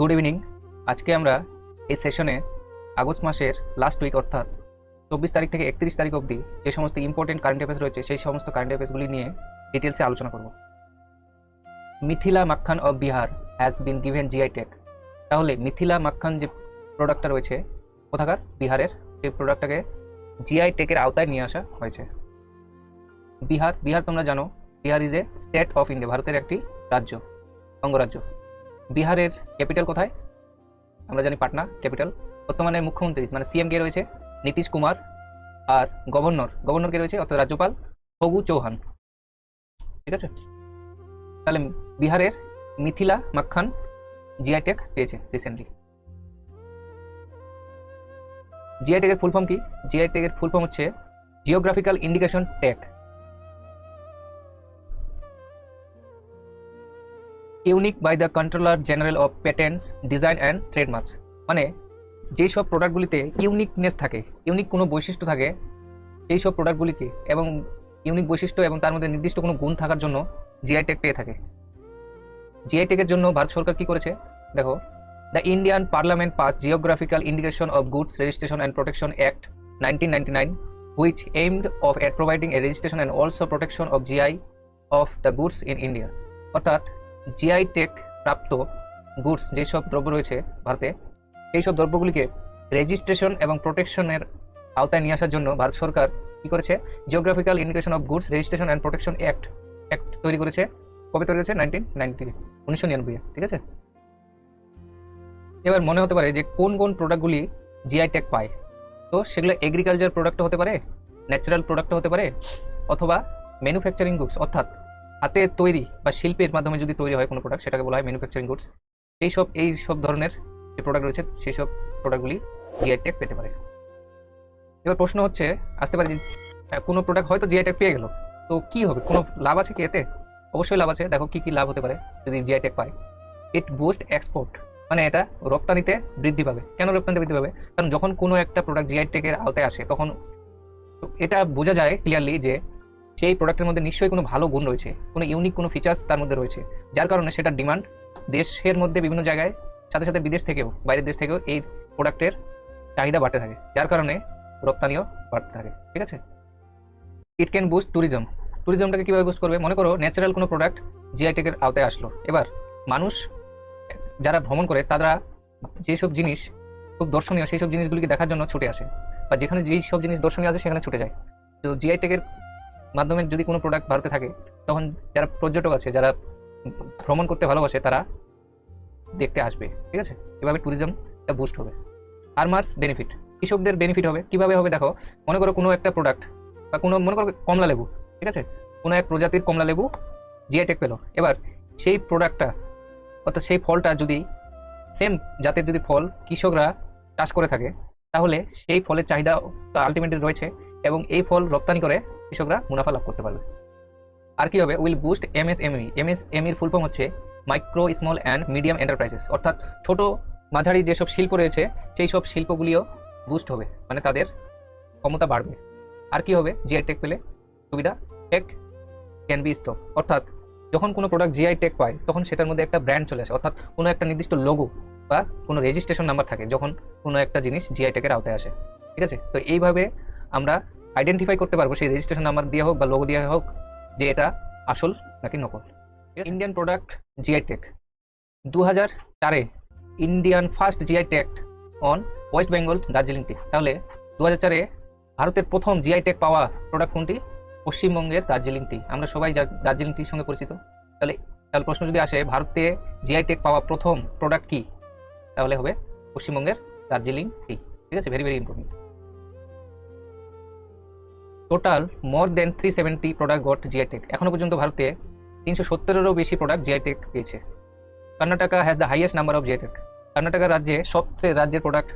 Good evening. আজকে আমরা এই সেশনে আগস্ট মাসের লাস্ট উইক অর্থাৎ 24 তারিখ থেকে 31 তারিখ অবধি যে সমস্ত ইম্পর্টেন্ট কারেন্ট অ্যাফেয়ার্স রয়েছে সেই সমস্ত কারেন্ট অ্যাফেয়ার্সগুলি নিয়ে ডিটেলসে আলোচনা করব। মিথিলা মাখন of Bihar has been given GI tag. তাহলে মিথিলা মাখন যে প্রোডাক্টটা রয়েছে কোথাকার, বিহারের, সেই প্রোডাক্টটাকে জিআই ট্যাগের আওতায় নিয়ে আসা হয়েছে। বিহার তোমরা জানো, Bihar is a state of India, ভারতের একটি রাজ্য, অঙ্গরাজ্য। বিহারের ক্যাপিটাল কোথায়? আমরা জানি পাটনা ক্যাপিটাল। বর্তমানে মুখ্যমন্ত্রী মানে সিএম কে রয়েছে? নীতিশ কুমার। আর গভর্নর কে রয়েছে অর্থাৎ রাজ্যপাল ফগু চৌহান। ঠিক আছে, তাহলে বিহারের মিথিলা মাখন জিআই ট্যাগ পেয়েছে রিসেন্টলি। জিআই ট্যাগের ফুল ফর্ম কি? জিআই ট্যাগের ফুল ফর্ম হচ্ছে geographical indication tag. Unique by the controller general of patents design and trademarks. মানে যেই সব প্রোডাক্টগুলিতে ইউনিকনেস থাকে, ইউনিক কোনো বৈশিষ্ট্য থাকে, সেই সব প্রোডাক্টগুলিকে এবং ইউনিক বৈশিষ্ট্য এবং তার মধ্যে নির্দিষ্ট কোনো গুণ থাকার জন্য জিআই ট্যাগ পেয়ে থাকে। জিআই ট্যাগের জন্য ভারত সরকার কি করেছে দেখো, the Indian parliament pass geographical indication of goods registration and protection act 1999 which aimed of at providing a registration and also protection of GI of the goods in India। অর্থাৎ GI tag প্রাপ্ত goods যেসব দ্রব্য রয়েছে ভারতে, এই সব দ্রব্যগুলিকে registration এবং প্রোটেকশনের আওতায় নিয়ে আসার জন্য ভারত সরকার কী করেছে, geographical indication of goods registration and protection act তৈরি করেছে। কবে তৈরি করেছে? 1999। ঠিক আছে, এবার মনে হতে পারে যে কোন কোন প্রোডাক্টগুলি জিআই ট্যাগ পায়। তো সেগুলো এগ্রিকালচার প্রোডাক্টও হতে পারে, ন্যাচারাল প্রোডাক্টও হতে পারে, অথবা ম্যানুফ্যাকচারিং গুডস অর্থাৎ হাতে তৈরি বা শিল্পের মাধ্যমে যদি তৈরি হয় কোনো প্রোডাক্ট সেটাকে বলা হয় ম্যানুফ্যাকচারিং গুডস। এই সব ধরনের যে প্রোডাক্ট রয়েছে সেই সব প্রোডাক্টগুলি জিআই ট্যাগ পেতে পারে। এবার প্রশ্ন হচ্ছে আসতে পারে যে কোনো প্রোডাক্ট হয়তো জিআই ট্যাগ পেয়ে গেল, তো কি হবে, কোনো লাভ আছে কি এতে? অবশ্যই লাভ আছে। দেখো কি কি লাভ হতে পারে যদি জিআই ট্যাগ পায়। ইট বুস্ট এক্সপোর্ট, মানে এটা রপ্তানিতে বৃদ্ধি পাবে। কেন রপ্তানিতে বৃদ্ধি পাবে? কারণ যখন কোনো একটা প্রোডাক্ট জিআই ট্যাগের আওতায় আসে তখন এটা বোঝা যায় ক্লিয়ারলি যে সেই প্রোডাক্টের মধ্যে নিশ্চয়ই কোনো ভালো গুণ রয়েছে, কোনো ইউনিক কোনো ফিচার্স তার মধ্যে রয়েছে, যার কারণে সেটার ডিমান্ড দেশের মধ্যে বিভিন্ন জায়গায়, সাথে সাথে বিদেশ থেকেও, বাইরের দেশ থেকেও এই প্রোডাক্টের চাহিদা বাড়তে থাকে, যার কারণে রপ্তানিও বাড়তে থাকে। ঠিক আছে, ইট ক্যান বুস্ট ট্যুরিজমটাকে কীভাবে বুস্ট করবে? মনে করো ন্যাচারাল কোনো প্রোডাক্ট জিআই ট্যাগের আওতায় আসলো, এবার মানুষ যারা ভ্রমণ করে তারা যেসব জিনিস খুব দর্শনীয় সেই সব জিনিসগুলিকে দেখার জন্য ছুটে আসে, বা যেখানে যেই সব জিনিস দর্শনীয় আছে সেখানে ছুটে যায়। তো জিআই ট্যাগের মাধ্যমে যদি কোনো প্রোডাক্ট ভারতে থাকে তখন যারা পর্যটক আছে, যারা ভ্রমণ করতে ভালোবাসে, তারা দেখতে আসবে। ঠিক আছে, এভাবে ট্যুরিজমটা বুস্ট হবে। ফার্মার্স বেনিফিট, কৃষকদের বেনিফিট হবে। কিভাবে হবে দেখো, মনে করো কোনো একটা প্রোডাক্ট বা মনে করো কমলা লেবু, ঠিক আছে, কোনো এক প্রজাতির কমলা লেবু জিআই ট্যাগ পেলো। এবার সেই প্রোডাক্টটা অর্থাৎ সেই ফলটা যদি সেম জাতের যদি ফল কৃষকরা চাষ করে থাকে তাহলে সেই ফলের চাহিদা আলটিমেটলি রয়েছে এবং এই ফল রপ্তানি করে কৃষকরা মুনাফা লাভ করতে পারবে। আর কি হবে? উইল বুস্ট এমএসএমইর ফুল ফর্ম হচ্ছে micro small and medium enterprises. অর্থাৎ ছোট মাঝারি যেসব শিল্প রয়েছে সেই সব শিল্পগুলিও বুস্ট হবে, মানে তাদের ক্ষমতা বাড়বে। আর কি হবে জিআই ট্যাগ পেলে সুবিধা? ট্যাগ ক্যান বি স্টপ, অর্থাৎ যখন কোনো প্রোডাক্ট জিআই ট্যাগ পায় তখন সেটার মধ্যে একটা ব্র্যান্ড চলে আসে, অর্থাৎ কোনো একটা নির্দিষ্ট লোগো বা কোনো রেজিস্ট্রেশন নাম্বার থাকে যখন কোনো একটা জিনিস জিআই ট্যাগের আওতায় আসে। ঠিক আছে, তো এইভাবে আমরা আইডেন্টিফাই করতে পারবো সেই রেজিস্ট্রেশন নাম্বার দিয়ে হোক বা লোগো দিয়ে হোক যে এটা আসল নাকি নকল। ইন্ডিয়ান প্রোডাক্ট জিআই ট্যাগ 2004-এ Indian first GI tag on West Bengal Darjeeling tea. তাহলে 2004-এ ভারতের প্রথম জিআই ট্যাগ পাওয়া প্রোডাক্ট কোনটি? পশ্চিমবঙ্গের দার্জিলিং টি। আমরা সবাই দার্জিলিং টির সঙ্গে পরিচিত। তাহলে প্রশ্ন যদি আসে ভারতে জিআই ট্যাগ পাওয়া প্রথম প্রোডাক্ট কি, তাহলে হবে পশ্চিমবঙ্গের দার্জিলিং টি। ঠিক আছে, ভেরি ভেরি ইম্পর্টেন্ট। টোটাল মোর দেন 370 প্রোডাক্ট গট জিআই ট্যাগ। এখনো পর্যন্ত ভারতে 370-এরও বেশি প্রোডাক্ট জিআই ট্যাগ পেয়েছে। Karnataka has the highest number of GI tag. Karnataka রাজ্যে রাজ্যের প্রোডাক্ট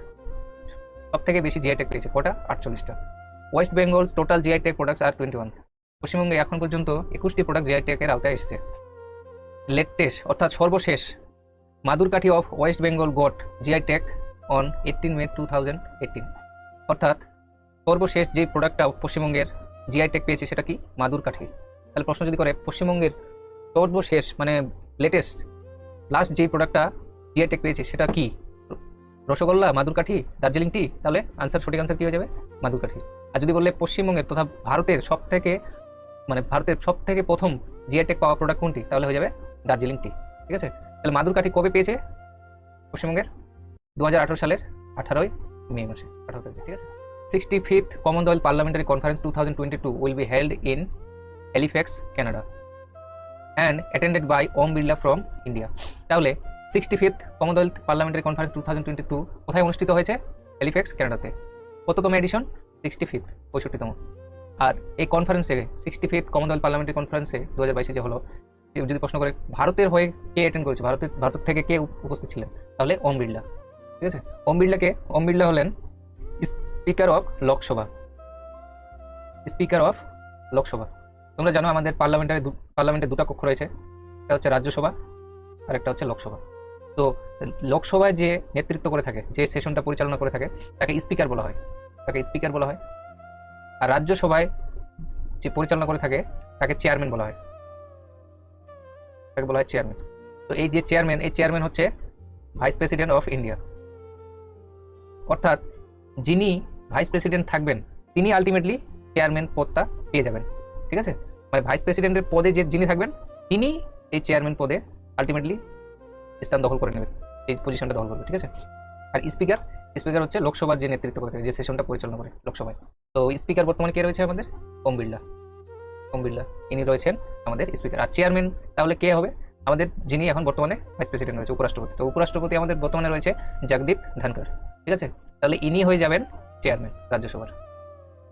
সব থেকে বেশি জিআই ট্যাগ পেয়েছে। কটা? 48টা। West Bengal total GI tag products আর 21। পশ্চিমবঙ্গে এখন পর্যন্ত 21টি প্রোডাক্ট জিআই ট্যাগের আওতায় এসেছে। লেটেস্ট অর্থাৎ সর্বশেষ Madurkathi of West Bengal got GI tag on 18 May 2018। অর্থাৎ সর্বশেষ যে প্রোডাক্টটা পশ্চিমবঙ্গের জিআই ট্যাগ পেয়েছে সেটা কি? মাদুরকাঠি। তাহলে প্রশ্ন যদি করে পশ্চিমবঙ্গের সর্বশেষ মানে লাস্ট যে প্রোডাক্টটা জিআই ট্যাগ পেয়েছে সেটা কি? রসগোল্লা, মাদুরকাঠি, দার্জিলিং টি? তাহলে সঠিক আনসার কি হয়ে যাবে? মাদুরকাঠি। আর যদি বললে পশ্চিমবঙ্গের তথা ভারতের সব থেকে প্রথম জিআই ট্যাগ পাওয়া প্রোডাক্ট কোনটি, তাহলে হয়ে যাবে দার্জিলিং টি। ঠিক আছে, তাহলে মাদুরকাঠি কবে পেয়েছে পশ্চিমবঙ্গের? 2018 সালের 18ই মে মাসে, 18 তারিখে। ঠিক আছে। 65th Commonwealth Parliamentary Conference 2022 will be held in Halifax, Canada and attended by Om Birla from India. তাহলে 65th Commonwealth Parliamentary Conference 2022 কোথায় অনুষ্ঠিত হয়েছে? হ্যালিফ্যাক্স, কানাডাতে। কততম এডিশন? 65th, 65তম। আর এই কনফারেন্সে 65th Commonwealth Parliamentary Conference-এ 2022 যে হলো, যদি প্রশ্ন করে ভারতের হয়ে কে অ্যাটেন্ড করেছে, ভারত থেকে কে উপস্থিত ছিলেন, তাহলে ওম বিড়লা। ঠিক আছে। ওম বিড়লা হলেন speaker of Lok Sabha. Speaker of Lok Sabha. তোমরা জানো আমাদের পার্লামেন্টে দুটো কক্ষ রয়েছে, একটা হচ্ছে রাজ্যসভা আর একটা হচ্ছে লোকসভা। তো লোকসভায় যে নেতৃত্ব করে থাকে, যে সেশনটা পরিচালনা করে থাকে, তাকে স্পিকার বলা হয়। আর রাজ্যসভায় যে পরিচালনা করে থাকে তাকে চেয়ারম্যান বলা হয়। চেয়ারম্যান। তো এই যে চেয়ারম্যান হচ্ছে ভাইস প্রেসিডেন্ট অফ ইন্ডিয়া। অর্থাৎ যিনি ভাইস প্রেসিডেন্ট থাকবেন তিনি আলটিমেটলি চেয়ারম্যান পদটা পেয়ে যাবেন। ঠিক আছে, মানে ভাইস প্রেসিডেন্টের পদে যিনি থাকবেন তিনি এই চেয়ারম্যান পদে আলটিমেটলি স্থান দখল করে নেবেন, এই পজিশনটা দখল করবে। ঠিক আছে। আর স্পিকার হচ্ছে লোকসভার যে নেতৃত্ব করে থাকে, যে সেশনটা পরিচালনা করে লোকসভায়। তো স্পিকার বর্তমানে কে রয়েছে আমাদের? ওম বিড়লা, ইনি রয়েছেন আমাদের স্পিকার। আর চেয়ারম্যান তাহলে কে হবে? আমাদের যিনি এখন বর্তমানে ভাইস প্রেসিডেন্ট রয়েছে, উপরাষ্ট্রপতি। তো উপরাষ্ট্রপতি আমাদের বর্তমানে রয়েছে জগদীপ ধনখড়। ঠিক আছে, তাহলে ইনি হয়ে যাবেন চেয়ারম্যান রাজ্যসভার।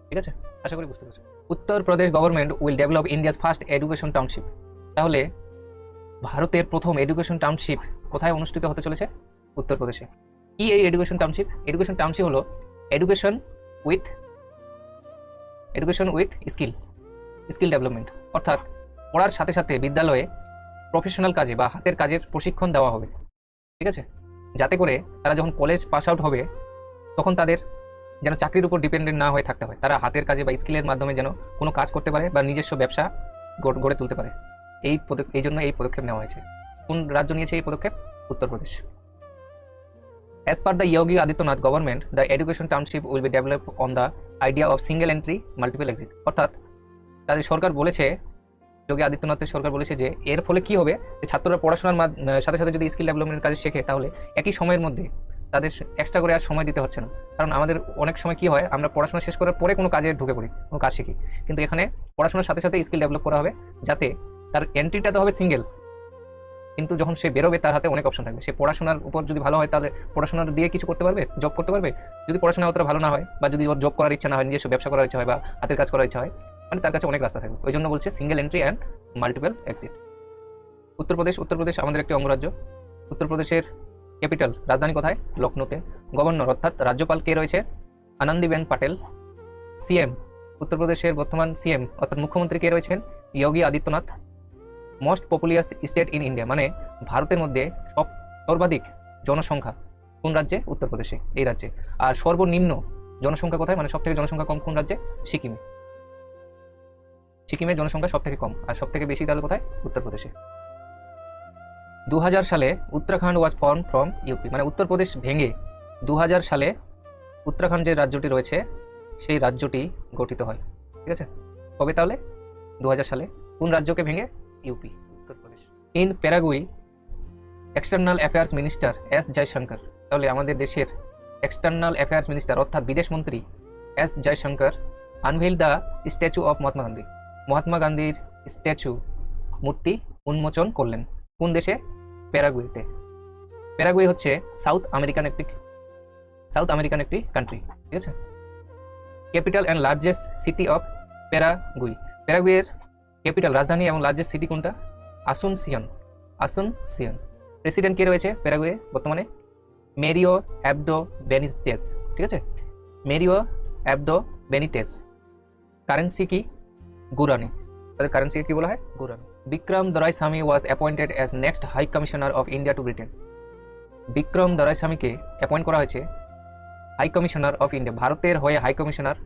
ঠিক আছে, আশা করি বুঝতে পারছো। Uttar Pradesh government will develop India's first education township. তাহলে ভারতের প্রথম এডুকেশন টাউনশিপ কোথায় অনুষ্ঠিত হতে চলেছে? উত্তরপ্রদেশে। কি এই এডুকেশন টাউনশিপ? এডুকেশন টাউনশিপ হলো এডুকেশন উইথ স্কিল ডেভেলপমেন্ট। অর্থাৎ পড়ার সাথে সাথে বিদ্যালয়ে প্রফেশনাল কাজে বা হাতের কাজের প্রশিক্ষণ দেওয়া হবে। ঠিক আছে, যাতে করে তারা যখন কলেজ পাস আউট হবে তখন তাদের যেন চাকরির উপর ডিপেন্ডেন্ট না হয়ে থাকতে হয়, তারা হাতের কাজে বা স্কিলের মাধ্যমে যেন কোনো কাজ করতে পারে বা নিজস্ব ব্যবসা গড়ে তুলতে পারে। এই জন্য এই পদক্ষেপ নেওয়া হয়েছে। কোন রাজ্য নিয়েছে এই পদক্ষেপ? Uttar Pradesh. As per the Yogi Adityanath government, the education township will be developed on the idea of single entry, multiple exit. অর্থাৎ তাদের সরকার বলেছে, যোগী আদিত্যনাথের সরকার বলেছে যে এর ফলে কি হবে, যে ছাত্ররা পড়াশোনার সাথে সাথে যদি স্কিল ডেভেলপমেন্টের কাজ শেখে তাহলে একই সময়ের মধ্যে তাদের এক্সট্রা করে আর সময় দিতে হচ্ছে না। কারণ আমাদের অনেক সময় কি হয়, আমরা পড়াশোনা শেষ করার পরে কোনো কাজে ঢুকে পড়ি, কোনো কাজ শিখি। কিন্তু এখানে পড়াশোনার সাথে সাথে স্কিল ডেভেলপ করা হবে, যাতে তার এন্ট্রিটা তো হবে সিঙ্গেল, কিন্তু যখন সে বেরোবে তার হাতে অনেক অপশন থাকবে। সে পড়াশোনার উপর যদি ভালো হয় তাহলে পড়াশোনার দিয়ে কিছু করতে পারবে, জব করতে পারবে। যদি পড়াশোনা অতটা ভালো না হয় বা যদি ওর জব করার ইচ্ছা না হয়, নিজস্ব ব্যবসা করার ইচ্ছা হয় বা হাতের কাজ করার ইচ্ছা হয়, মানে তার কাছে অনেক রাস্তা থাকবে। ওই জন্য বলছে single entry and multiple exit. Uttar Pradesh আমাদের একটি অঙ্গরাজ্য। উত্তরপ্রদেশের ক্যাপিটাল, রাজধানী কোথায়? লখনৌতে। গভর্নর অর্থাৎ রাজ্যপাল কে রয়েছে? আনন্দীবেন পাটেল। সিএম, উত্তরপ্রদেশের বর্তমান সিএম অর্থাৎ মুখ্যমন্ত্রী কে রয়েছেন? Yogi Adityanath. Most populous state in India, মানে ভারতের মধ্যে সর্বাধিক জনসংখ্যা কোন রাজ্যে? উত্তরপ্রদেশে, এই রাজ্যে। আর সর্বনিম্ন জনসংখ্যা কোথায়, মানে সব থেকে জনসংখ্যা কম কোন রাজ্যে? সিকিমে জনসংখ্যা সব থেকে কম, আর সব থেকে বেশি তাহলে কোথায়? উত্তরপ্রদেশে। 2000 সালে উত্তরাখণ্ড ওয়াজ ফর্ম ফ্রম ইউপি, মানে উত্তরপ্রদেশ ভেঙে 2000 সালে উত্তরাখণ্ড যে রাজ্যটি রয়েছে সেই রাজ্যটি গঠিত হয়। ঠিক আছে, কবে তাহলে? 2000 সালে। কোন রাজ্যকে ভেঙে? UP, Uttar Pradesh. In Paraguay external affairs minister S Jaishankar. তাহলে আমাদের দেশের এক্সটার্নাল অ্যাফেয়ার্স মিনিস্টার অর্থাৎ বিদেশ মন্ত্রী S Jaishankar unveil the statue of Mahatma গান্ধীর স্ট্যাচু মূর্তি উন্মোচন করলেন। কোন দেশে? প্যারাগুয়েতে। প্যারাগুয়ে হচ্ছে সাউথ আমেরিকান একটি কান্ট্রি। ঠিক আছে। Capital and largest city of প্যারাগুয়ের ক্যাপিটাল, রাজধানী এবং লার্জেস্ট সিটি কোনটা? আসুনসিয়ন। প্রেসিডেন্ট কে রয়েছে প্যারাগুয়ে বর্তমানে? মেরিও অ্যাবদো বেনিতেজ। ঠিক আছে, মেরিও অ্যাবদো বেনিতেজ। কারেন্সি কি? গুরানি। তাদের কারেন্সিকে কি বলা হয়? Guarani. Vikram Doraiswamy was appointed as next high commissioner of India to Britain. Vikram দরাইস্বামীকে অ্যাপয়েন্ট করা হয়েছে হাই কমিশনার অফ ইন্ডিয়া, ভারতের হয়ে হাই কমিশনার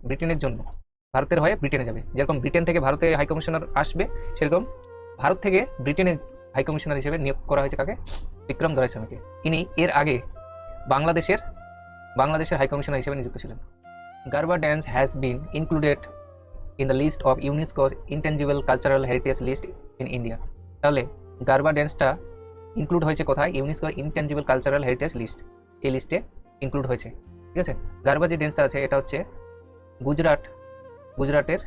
ব্রিটেনের জন্য। ভারতের হয়ে ব্রিটেনে যাবে, যেরকম ব্রিটেন থেকে ভারতে হাই কমিশনার আসবে, সেরকম ভারত থেকে ব্রিটেনের হাই কমিশনার হিসেবে নিয়োগ করা হয়েছে কাকে? বিক্রম দরাইস্বামীকে। ইনি এর আগে বাংলাদেশের হাই কমিশনার হিসেবে নিযুক্ত ছিলেন। Garba dance has been included in the list of UNESCO's intangible cultural heritage list in India. তাহলে গারবা ড্যান্সটা ইনক্লুড হয়েছে কোথায়? UNESCO intangible cultural heritage list, এই লিস্টে ইনক্লুড হয়েছে। ঠিক আছে, গারবা যে ড্যান্সটা আছে এটা হচ্ছে গুজরাটের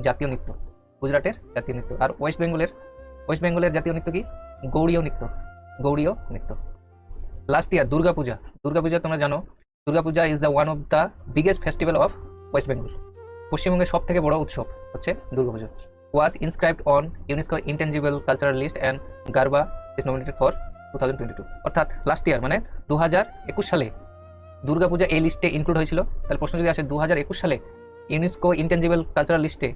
জাতীয় নৃত্য, আর ওয়েস্ট বেঙ্গলের জাতীয় নৃত্য কি? গৌড়ীয় নৃত্য। লাস্ট ইয়ার দুর্গাপূজা তোমরা জানো, Durga Puja is the one of the biggest festival of West Bengal. পশ্চিমবঙ্গের সব থেকে বড় উৎসব হচ্ছে Durga Puja. Was inscribed on UNESCO intangible cultural list and Garba is nominated for 2022। অর্থাৎ লাস্ট ইয়ার মানে 2021 সালে দুর্গাপূজা এই লিস্টে ইনক্লুড হয়েছিল। তাহলে প্রশ্ন যদি আসে 2021 সালে ইউনেস্কো ইনটেনজিবল কালচারাল লিস্টে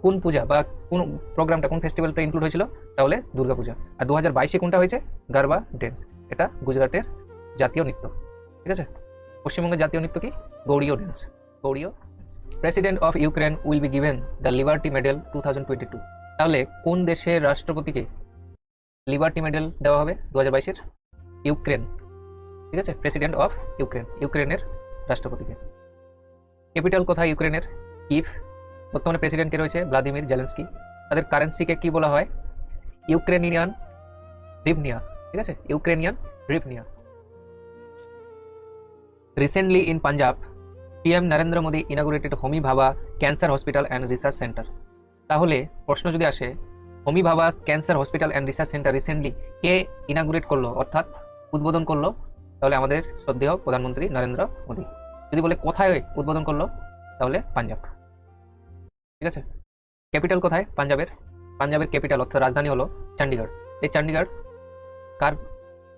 কোন পূজা বা কোন প্রোগ্রামটা, কোন ফেস্টিভ্যালটা ইনক্লুড হয়েছিল? তাহলে দুর্গাপূজা। আর 2022-এ কোনটা হয়েছে? গারবা ড্যান্স। এটা গুজরাটের জাতীয় নৃত্য। ঠিক আছে, পশ্চিমবঙ্গের জাতীয় নৃত্য কি? Gaudiya dance. President of Ukraine will be given the liberty medal 2022। তাহলে কোন দেশের রাষ্ট্রপতিকে লিবার্টি মেডেল দেওয়া হবে 2022-এর? ইউক্রেন। ঠিক আছে, প্রেসিডেন্ট অফ ইউক্রেনের রাষ্ট্রপতিকে। ক্যাপিটাল কোথায় ইউক্রেনের? কিভ। বর্তমানে প্রেসিডেন্ট কে রয়েছে? Vladimir Zelensky. তাদের কারেন্সিকে কি বলা হয়? Ukrainian hryvnia. ঠিক আছে, Ukrainian hryvnia. Recently in Punjab PM Narendra Modi inaugurated Homi Bhabha cancer hospital and research centre. তাহলে প্রশ্ন যদি আসে Homi Bhabha cancer hospital and research centre recently কে ইনাগুরেট করলো, অর্থাৎ উদ্বোধন করলো? তাহলে আমাদের শ্রদ্ধেয় প্রধানমন্ত্রী নরেন্দ্র মোদী। যদি বলে কোথায় উদ্বোধন করলো, তাহলে পাঞ্জাব। ঠিক আছে, ক্যাপিটাল কোথায় পাঞ্জাবের ক্যাপিটাল অর্থাৎ রাজধানী হলো চণ্ডীগড়। এই চণ্ডীগড় কার?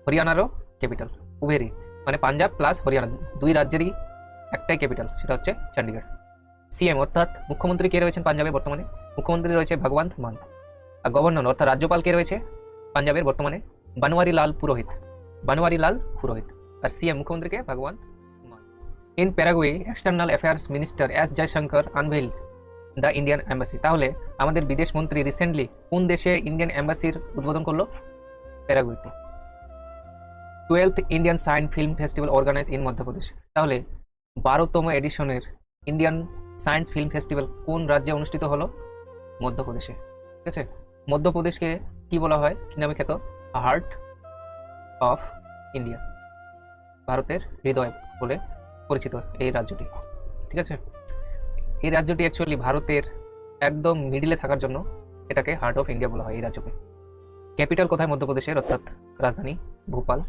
হরিয়ানারও ক্যাপিটাল, উভয়েরই, মানে পাঞ্জাব প্লাস হরিয়ানা দুই রাজ্যেরই একটাই ক্যাপিটাল, সেটা হচ্ছে চণ্ডীগড়। CM অর্থাৎ মুখ্যমন্ত্রী কে রয়েছেন পাঞ্জাবে বর্তমানে? মুখ্যমন্ত্রী রয়েছে ভগবন্ত মান। আর গভর্নর অর্থাৎ রাজ্যপাল কে রয়েছে পাঞ্জাবের বর্তমানে? বনওয়ারি লাল পুরোহিত। আর CM মুখ্যমন্ত্রীকে Bhagwant Mann. In Paraguay external affairs minister S Jaishankar unveil the Indian embassy. তাহলে আমাদের বিদেশ মন্ত্রী রিসেন্টলি কোন দেশে ইন্ডিয়ান এম্বাসির উদ্বোধন করলো? প্যারাগুয়েতে। 12th Indian science film festival organise in Madhya Pradesh. তাহলে 12তম এডিশনের ইন্ডিয়ান সায়েন্স ফিল্ম ফেস্টিভ্যাল কোন রাজ্যে অনুষ্ঠিত হলো? মধ্যপ্রদেশে। ঠিক আছে, মধ্যপ্রদেশকে কি বলা হয়, কি নামে খ্যাত? হার্ট অফ ইন্ডিয়া, ভারতের হৃদয় বলে পরিচিত এই রাজ্যটি। ঠিক আছে, এই রাজ্যটি অ্যাকচুয়ালি ভারতের একদম মিডিলে থাকার জন্য এটাকে হার্ট অফ ইন্ডিয়া বলা হয় এই রাজ্যকে। ক্যাপিটাল কোথায় মধ্যপ্রদেশের, অর্থাৎ রাজধানী ভোপাল।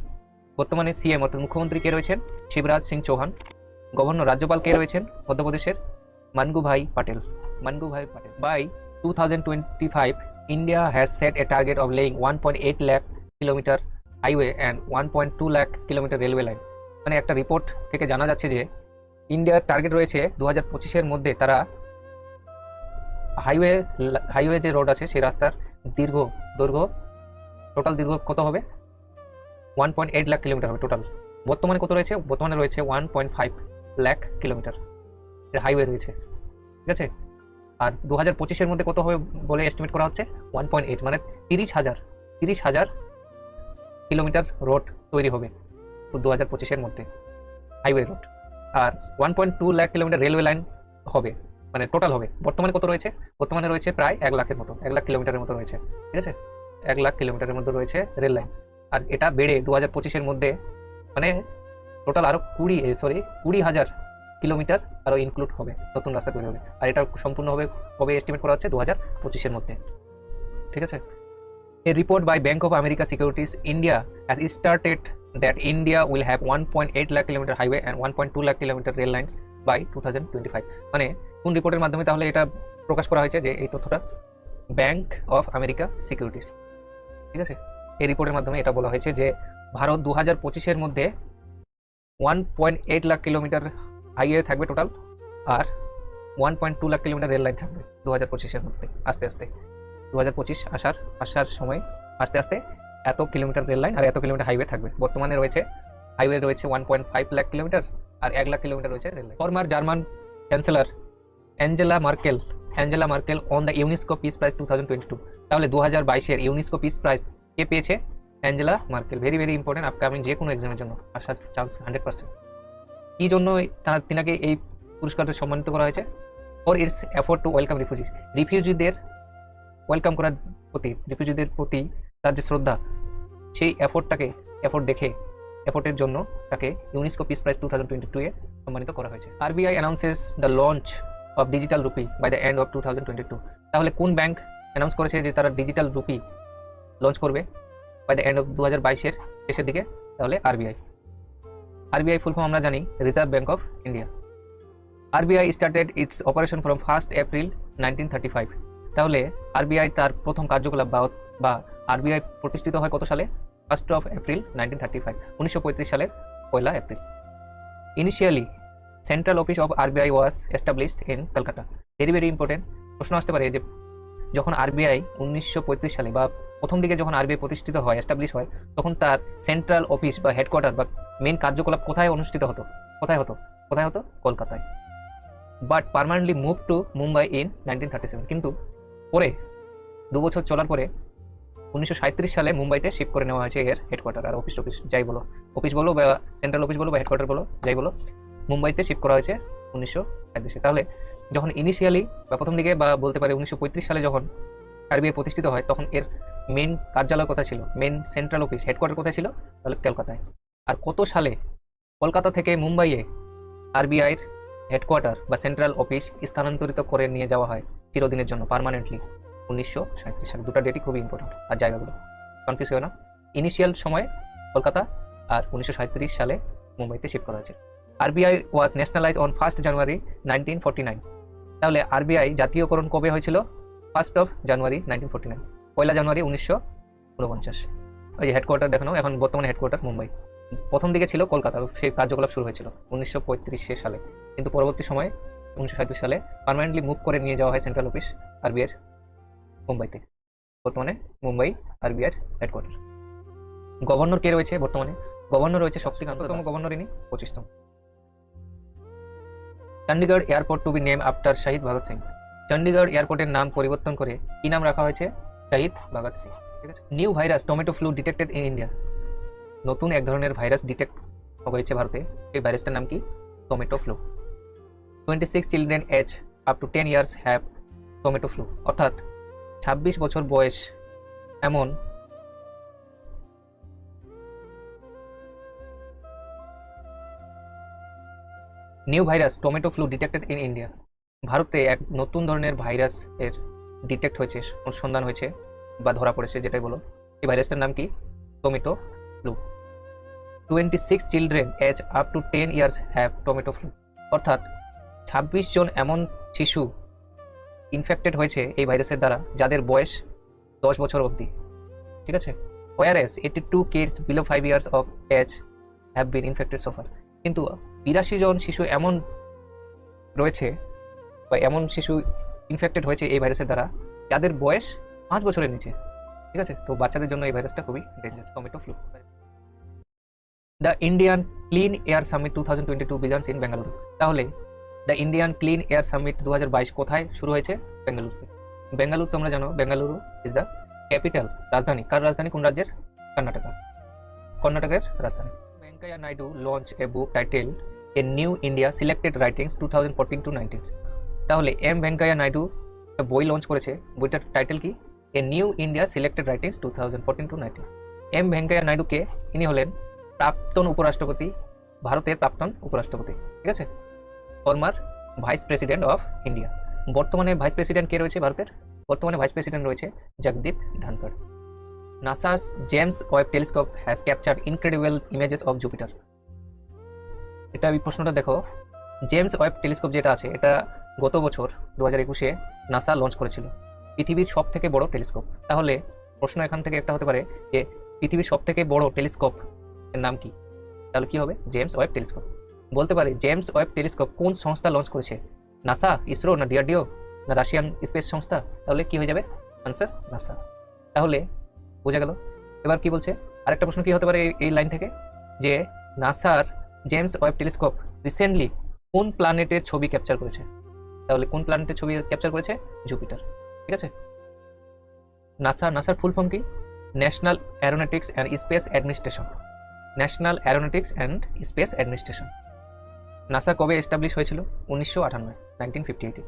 বর্তমানে CM অর্থাৎ মুখ্যমন্ত্রী কে রয়েছেন? শিবরাজ সিং চৌহান। গভর্নর রাজ্যপাল কে রয়েছেন মধ্যপ্রদেশের? Mangubhai Patel. By 2025 India has set a target of laying 1.8 lakh kilometre highway and 1.2 lakh kilometre railway line. মানে একটা রিপোর্ট থেকে জানা যাচ্ছে যে ইন্ডিয়ার টার্গেট রয়েছে 2025-এর মধ্যে তারা হাইওয়ে যে রোড আছে সেই রাস্তার টোটাল দৈর্ঘ্য কত হবে? 1.8 লাখ কিলোমিটার হবে টোটাল। বর্তমানে কত রয়েছে? বর্তমানে রয়েছে 1.5 লাখ কিলোমিটার হাইওয়ে রয়েছে। ঠিক আছে, আর 2025-এর মধ্যে কত হবে বলে এস্টিমেট করা হচ্ছে? 1.8, মানে 30,000 কিলোমিটার রোড তৈরি হবে 2025-এর মধ্যে, হাইওয়ে রোড। আর 1.2 লাখ কিলোমিটার রেলওয়ে লাইন হবে, মানে টোটাল হবে। বর্তমানে কত রয়েছে? বর্তমানে রয়েছে প্রায় 1 লাখের মতো, 1 লাখ কিলোমিটারের মতো রয়েছে। ঠিক আছে, 1 লাখ কিলোমিটারের মধ্যে রয়েছে রেল লাইন। আর এটা বেড়ে 2025-এর মধ্যে মানে টোটাল আরো 20,000 কিলোমিটার আরো ইনক্লুড হবে, নতুন রাস্তা তৈরি হবে। আর এটা সম্পূর্ণ হবে কবে এস্টিমেট করা হচ্ছে? 2025-এর মধ্যে। ঠিক আছে, a report by Bank of America Securities India has started that India will have 1.8 lakh kilometre highway and 1.2 lakh kilometre rail lines by 2025। মানে কোন রিপোর্টের মাধ্যমে তাহলে এটা প্রকাশ করা হয়েছে? যে এই তথ্যটা ব্যাংক অফ আমেরিকা সিকিউরিটিজ। ঠিক আছে, এই রিপোর্টের মাধ্যমে এটা বলা হয়েছে যে ভারত 2025-এর মধ্যে 1.8 লাখ কিলোমিটার হাইওয়ে থাকবে টোটাল, আর 1.2 লাখ কিলোমিটার রেল লাইন থাকবে 2025-এর মধ্যে। আস্তে আস্তে 2025 আসার সময় আস্তে আস্তে এত কিলোমিটার রেল লাইন আর এত কিলোমিটার হাইওয়ে থাকবে। বর্তমানে হাইওয়ে রয়েছে 1.5 লাখ কিলোমিটার আর 1 লাখ কিলোমিটার রয়েছে rail line. Former German chancellor Angela Merkel on the UNESCO peace prize 2022। তাহলে 2022-এর ইউনেস্কো পিস প্রাইজ কে পেয়েছে? Angela Merkel, very very important upcoming যে কোনো এক্সামের জন্য আসার চান্স 100%। কি জন্য তিনাকে এই পুরস্কারে সম্মানিত করা হয়েছে? For its effort to welcome refugees, রিফিউজিদের ওয়েলকাম করার প্রতি, রিফিউজিদের প্রতি তার যে শ্রদ্ধা, সেই এফোর্টের জন্য তাকে ইউনেস্কো পিস প্রাইজ 2022 এ সম্মানিত করা হয়েছে। RBI announces the launch of digital rupee by the end of 2022। তাহলে কোন ব্যাংক অ্যানাউন্স করেছে যে তারা ডিজিটাল রুপি লঞ্চ করবে বাই দ্য এন্ড অফ 2022 এর শেষের দিকে? তাহলে আরবিআই। আরবিআই ফুল ফর্ম আমরা জানি reserve bank of India. RBI started it's operation from 1 April 1935। তাহলে আরবিআই তার প্রথম কার্যকলাপ বা আরবিআই প্রতিষ্ঠিত হয় কত সালে? 1 এপ্রিল 1935, 1935 সালের 1 April. Initially central office of RBI was established in Kolkata. Very very important প্রশ্ন আসতে পারে যে যখন আরবিআই 1935 সালে বা প্রথম দিকে যখন আরবিআই প্রতিষ্ঠিত হয়, এস্টাবলিশ হয়, তখন তার সেন্ট্রাল অফিস বা হেডকোয়ার্টার বা মেন কার্যকলাপ কোথায় অনুষ্ঠিত হতো? কোথায় হতো? কলকাতায়। But permanently move to Mumbai in 1937। কিন্তু পরে 2 বছর চলার পরে 1937 সালে মুম্বাইতে শিফট করে নেওয়া হয়েছে এর হেডকোয়ার্টার আর অফিস যাই বলো, অফিস বলো বা সেন্ট্রাল অফিস বলো বা হেডকোয়ার্টার বলো, যাই বলো, মুম্বাইতে শিফট করা হয়েছে 1937। তাহলে যখন ইনিশিয়ালি বা প্রথম দিকে বা বলতে পারে 1935 সালে যখন আরবিআই প্রতিষ্ঠিত হয়, তখন এর মেন কার্যালয় কোথায় ছিল? মেন সেন্ট্রাল অফিস হেডকোয়ার্টার কোথায় ছিল? তাহলে কলকাতায়। আর কত সালে কলকাতা থেকে মুম্বাইয়ে আরবিআইয়ের হেডকোয়ার্টার বা সেন্ট্রাল অফিস স্থানান্তরিত করে নিয়ে যাওয়া হয় চিরদিনের জন্য, পার্মানেন্টলি? 1937 সালে। দুটো ডেটই খুবই ইম্পর্টেন্ট আর জায়গাগুলো কনফিউজ হয় না। ইনিশিয়াল সময় কলকাতা আর 1937 সালে মুম্বাইতে শিফট করা হয়েছে। আরবিআই ওয়াজ ন্যাশনালাইজ অন 1 জানুয়ারি 1949। তাহলে আরবিআই জাতীয়করণ কবে হয়েছিল? 1 জানুয়ারি 1949, 1 জানুয়ারি 1949। ওই যে হেডকোয়ার্টার দেখানো, এখন বর্তমানে হেডকোয়ার্টার মুম্বাই। প্রথম দিকে ছিল কলকাতা, সেই কার্যকলাপ শুরু হয়েছিল 1935 সালে, কিন্তু পরবর্তী সময়ে 1937 সালে পার্মানেন্টলি মুভ করে নিয়ে যাওয়া হয় সেন্ট্রাল অফিস আরবিআইয়ের মুম্বাইতে। বর্তমানে মুম্বাই আরবিআইয়ের হেডকোয়ার্টার। গভর্নর কে রয়েছে বর্তমানে? গভর্নর রয়েছে শক্তিকান্ততম গভর্নর, ইনি 25তম। Chandigarh airport to be name after Shaheed Bhagat Singh. Chandigarh এয়ারপোর্টের নাম পরিবর্তন করে কি নাম রাখা হয়েছে? শহীদ ভগৎ সিং। ঠিক আছে। New virus tomato flu detected in India. নতুন এক ধরনের ভাইরাস ডিটেক্ট হয়েছে ভারতে, এই ভাইরাসটার নাম কি? Tomato flu. 26 children age up to 10 years have tomato flu. অর্থাৎ 26 বছর বয়স এমন new virus tomato flu detected in India. ভারতে এক নতুন ধরনের ভাইরাস এর ডিটেক্ট হয়েছে, অনুসন্ধান হয়েছে বা ধরা পড়েছে, যেটাই বলো। এই ভাইরাসটার নাম কি? Tomato flu. 26 children age up to 10 years have tomato flu. অর্থাৎ 26 জন এমন শিশু ইনফেক্টেড হয়েছে এই ভাইরাসের দ্বারা যাদের বয়স 10 বছর অবধি। ঠিক আছে। whereas 82 kids below 5 years of age have been infected so far। কিন্তু 82 জন শিশু এমন রয়েছে বা এমন শিশু ইনফেক্টেড হয়েছে এই ভাইরাসের দ্বারা যাদের বয়স 5 বছরের নিচে। ঠিক আছে। তো বাচ্চাদের জন্য এই ভাইরাসটা খুবই danger, tomato flu. The Indian clean air summit 2022 begins in Bengaluru. তাহলে the Indian clean air summit 2022 কোথায় শুরু হয়েছে? বেঙ্গালুরুতে। বেঙ্গালুরু তোমরা জানো, বেঙ্গালুরু ইজ দ্য ক্যাপিটাল, রাজধানী। কার রাজধানী? কোন রাজ্যের? কর্ণাটকের রাজধানী। ভেঙ্কাইয়া নাইডু লঞ্চ এ বুক টাইটেল এ নিউ ইন্ডিয়া সিলেক্টেড রাইটিংস 2014-19। তাহলে এম ভেঙ্কাইয়া নাইডু একটা বই লঞ্চ করেছে, বইটার টাইটেল কি? A new India selected writings 2014-19। M Venkaiah নাইডুকে, ইনি হলেন প্রাক্তন উপরাষ্ট্রপতি, ভারতের প্রাক্তন উপরাষ্ট্রপতি। ঠিক আছে। Former vice president of India. বর্তমানে ভাইস প্রেসিডেন্ট কে রয়েছে ভারতের? বর্তমানে ভাইস প্রেসিডেন্ট রয়েছে Jagdeep Dhankhar. NASA's James Webb telescope has captured incredible images of Jupiter. এটা এই প্রশ্নটা দেখো, জেমস ওয়েব টেলিস্কোপ যেটা আছে, এটা গত বছর 2021-এ নাসা লঞ্চ করেছিল, পৃথিবীর সব থেকে বড় টেলিস্কোপ। তাহলে প্রশ্ন এখান থেকে একটা হতে পারে যে পৃথিবীর সব থেকে বড় টেলিস্কোপ এর নাম কি? তাহলে কি হবে? James Webb telescope. বলতে পারে জেমস ওয়েব টেলিস্কোপ কোন সংস্থা লঞ্চ করেছে? নাসা, ইসরো, না ডিআরডিও, না রাশিয়ান স্পেস সংস্থা? তাহলে কি হয়ে যাবে আনসার? নাসা। তাহলে বোঝা গেল। এবার কি বলছে আরেকটা প্রশ্ন কি হতে পারে এই লাইন থেকে, যে নাসার জেমস ওয়েব টেলিস্কোপ রিসেন্টলি কোন প্ল্যানেটের ছবি ক্যাপচার করেছে? তাহলে কোন প্ল্যানেটের ছবি ক্যাপচার করেছে? জুপিটার। ঠিক আছে। নাসার ফুল ফর্ম কি? National Aeronautics and space administration. National Aeronautics and space administration. NASA কবে এস্টাবলিশ হয়েছিল? 1958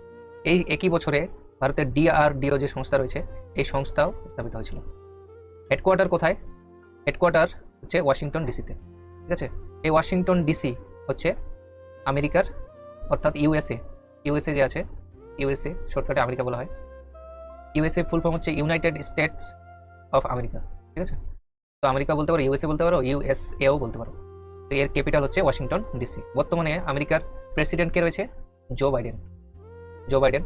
এই একই বছরে ভারতের DRDO যে সংস্থা রয়েছে এই সংস্থাও স্থাপিত হয়েছিল। হেডকোয়ার্টার কোথায়? হেডকোয়ার্টার হচ্ছে ওয়াশিংটন ডিসিতে। ঠিক আছে, এই ওয়াশিংটন ডিসি হচ্ছে আমেরিকার, অর্থাৎ ইউএসএ যে আছে, ইউএসএ শর্টকাটে আমেরিকা বলা হয়। ইউএসএ ফুল ফর্ম হচ্ছে ইউনাইটেড স্টেটস অফ আমেরিকা। ঠিক আছে, তো আমেরিকা বলতে পারো, ইউএসএ বলতে পারো, ইউএসএও বলতে পারো। তো এর ক্যাপিটাল হচ্ছে ওয়াশিংটন ডিসি। বর্তমানে আমেরিকার প্রেসিডেন্ট কে রয়েছে? Joe Biden.